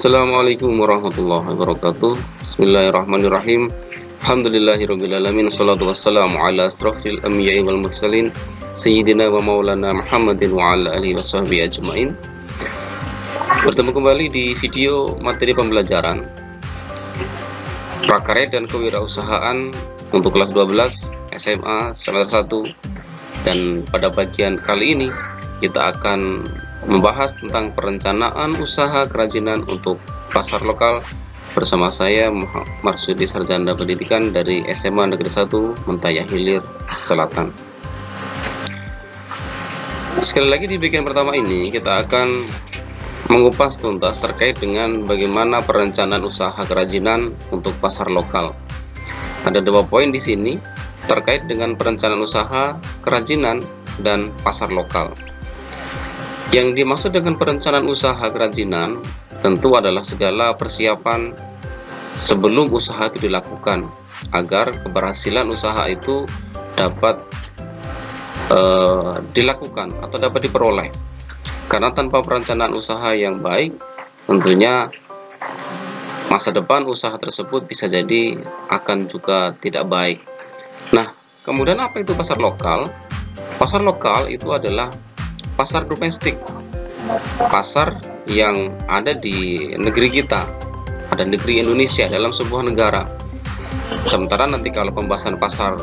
Assalamualaikum warahmatullahi wabarakatuh. Bismillahirrahmanirrahim. Alhamdulillahirrabbilalamin. Assalatu wassalamu ala asrafil anbiya'i wal mursalin Sayyidina wa maulana Muhammadin wa ala alihi wasahbihi ajma'in. Bertemu kembali di video materi pembelajaran Prakarya dan Kewirausahaan untuk kelas 12 SMA semester 1. Dan pada bagian kali ini kita akan membahas tentang perencanaan usaha kerajinan untuk pasar lokal bersama saya Marsudi Sarjana Pendidikan dari SMA Negeri 1 Mentaya Hilir Selatan. Sekali lagi di bagian pertama ini kita akan mengupas tuntas terkait dengan bagaimana perencanaan usaha kerajinan untuk pasar lokal. Ada 2 poin di sini terkait dengan perencanaan usaha kerajinan dan pasar lokal. Yang dimaksud dengan perencanaan usaha kerajinan tentu adalah segala persiapan sebelum usaha itu dilakukan agar keberhasilan usaha itu dapat dilakukan atau dapat diperoleh. Karena tanpa perencanaan usaha yang baik, tentunya masa depan usaha tersebut bisa jadi akan juga tidak baik. Nah, kemudian apa itu pasar lokal? Pasar lokal itu adalah pasar domestik, pasar yang ada di negeri kita, ada negeri Indonesia dalam sebuah negara. Sementara nanti kalau pembahasan pasar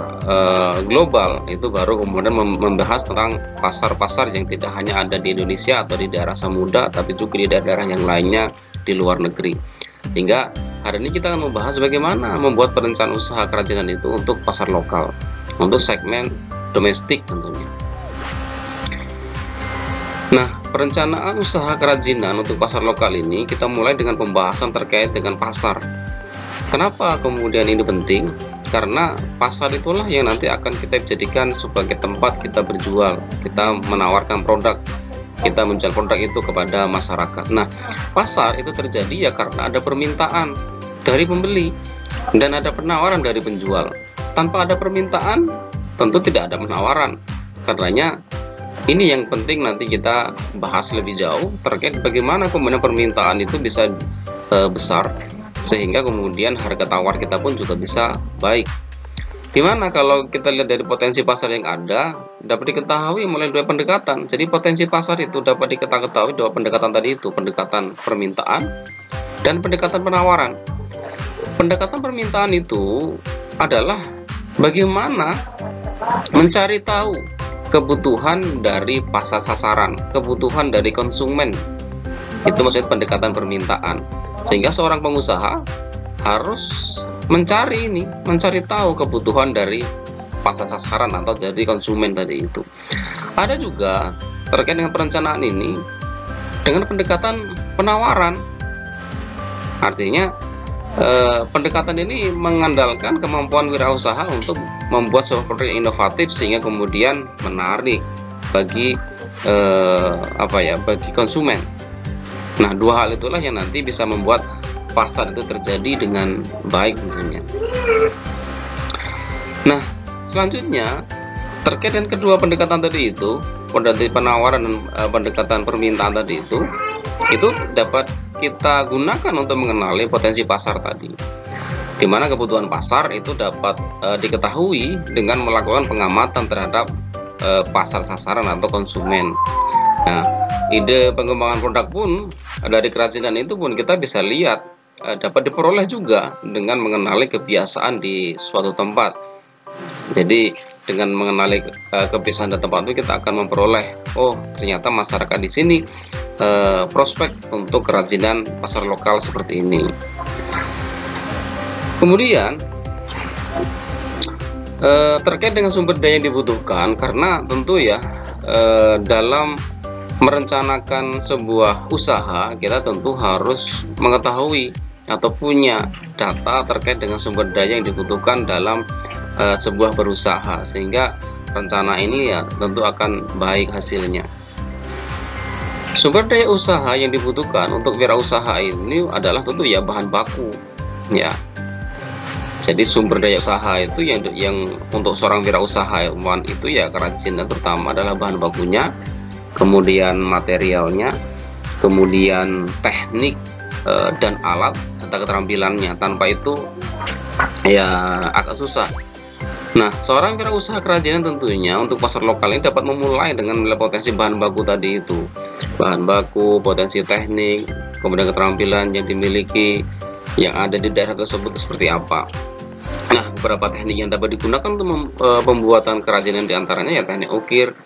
global itu baru kemudian membahas tentang pasar-pasar yang tidak hanya ada di Indonesia atau di daerah Samudra, tapi juga di daerah yang lainnya di luar negeri. Sehingga hari ini kita akan membahas bagaimana membuat perencanaan usaha kerajinan itu untuk pasar lokal, untuk segmen domestik tentunya. Nah, perencanaan usaha kerajinan untuk pasar lokal ini kita mulai dengan pembahasan terkait dengan pasar. Kenapa kemudian ini penting? Karena pasar itulah yang nanti akan kita jadikan sebagai tempat kita berjual, kita menawarkan produk, kita menjual produk itu kepada masyarakat. Nah, pasar itu terjadi ya karena ada permintaan dari pembeli dan ada penawaran dari penjual. Tanpa ada permintaan, tentu tidak ada penawaran. Karenanya ini yang penting nanti kita bahas lebih jauh terkait bagaimana kemudian permintaan itu bisa besar sehingga kemudian harga tawar kita pun juga bisa baik. Dimana kalau kita lihat dari potensi pasar yang ada dapat diketahui melalui 2 pendekatan. Jadi potensi pasar itu dapat diketahui 2 pendekatan tadi itu, pendekatan permintaan dan pendekatan penawaran. Pendekatan permintaan itu adalah bagaimana mencari tahu kebutuhan dari pasar sasaran, kebutuhan dari konsumen. Itu maksud pendekatan permintaan. Sehingga seorang pengusaha harus mencari tahu kebutuhan dari pasar sasaran atau dari konsumen tadi itu. Ada juga terkait dengan perencanaan ini dengan pendekatan penawaran. Artinya pendekatan ini mengandalkan kemampuan wirausaha untuk membuat sebuah produk yang inovatif sehingga kemudian menarik bagi bagi konsumen. Nah, 2 hal itulah yang nanti bisa membuat pasar itu terjadi dengan baik tentunya. Nah, selanjutnya terkait dengan kedua pendekatan tadi itu, pendekatan penawaran dan pendekatan permintaan tadi itu dapat kita gunakan untuk mengenali potensi pasar tadi, di mana kebutuhan pasar itu dapat diketahui dengan melakukan pengamatan terhadap pasar sasaran atau konsumen. Nah, ide pengembangan produk pun dari kerajinan itu pun kita bisa lihat dapat diperoleh juga dengan mengenali kebiasaan di suatu tempat. Jadi dengan mengenali kebiasaan di tempat itu kita akan memperoleh, oh ternyata masyarakat di sini prospek untuk kerajinan pasar lokal seperti ini. Kemudian terkait dengan sumber daya yang dibutuhkan, karena tentu ya dalam merencanakan sebuah usaha kita tentu harus mengetahui atau punya data terkait dengan sumber daya yang dibutuhkan dalam sebuah berusaha, sehingga rencana ini ya tentu akan baik hasilnya. Sumber daya usaha yang dibutuhkan untuk wirausaha ini adalah tentu ya bahan baku ya. Jadi sumber daya usaha itu yang untuk seorang wirausahawan itu ya kerajinan pertama adalah bahan bakunya, kemudian materialnya, kemudian teknik dan alat serta keterampilannya. Tanpa itu ya agak susah. Nah, seorang wirausaha kerajinan tentunya untuk pasar lokal ini dapat memulai dengan melihat potensi bahan baku tadi itu. Bahan baku, potensi teknik, kemudian keterampilan yang dimiliki yang ada di daerah tersebut seperti apa. Nah, beberapa teknik yang dapat digunakan untuk pembuatan kerajinan diantaranya ya teknik ukir,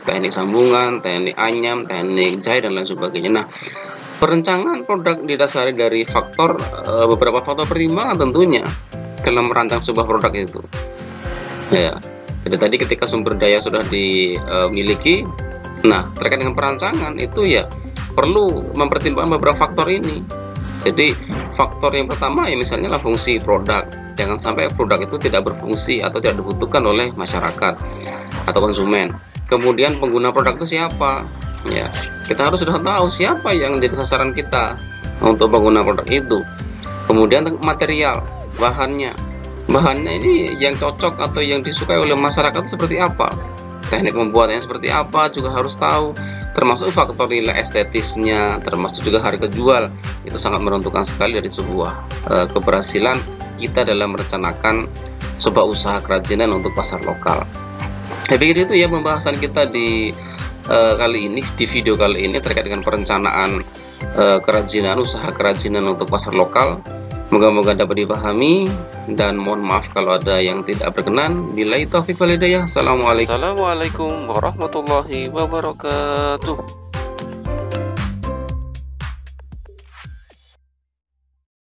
teknik sambungan, teknik anyam, teknik jahit, dan lain sebagainya. Nah, perencanaan produk didasari dari beberapa faktor pertimbangan tentunya dalam merancang sebuah produk itu. Ya, jadi tadi ketika sumber daya sudah dimiliki, nah terkait dengan perancangan itu ya perlu mempertimbangkan beberapa faktor ini. Jadi faktor yang pertama ya misalnya lah fungsi produk. Jangan sampai produk itu tidak berfungsi atau tidak dibutuhkan oleh masyarakat atau konsumen. Kemudian pengguna produk itu siapa? Ya, kita harus sudah tahu siapa yang jadi sasaran kita untuk pengguna produk itu. Kemudian material, bahannya ini yang cocok atau yang disukai oleh masyarakat seperti apa, teknik pembuatannya seperti apa juga harus tahu, termasuk faktor nilai estetisnya, termasuk juga harga jual. Itu sangat menentukan sekali dari sebuah keberhasilan kita dalam merencanakan sebuah usaha kerajinan untuk pasar lokal. Saya pikir itu ya pembahasan kita di kali ini, di video kali ini terkait dengan perencanaan kerajinan, usaha kerajinan untuk pasar lokal. Moga-moga dapat dipahami, dan mohon maaf kalau ada yang tidak berkenan. Billahi taufiq wal hidayah. Assalamualaikum warahmatullahi wabarakatuh.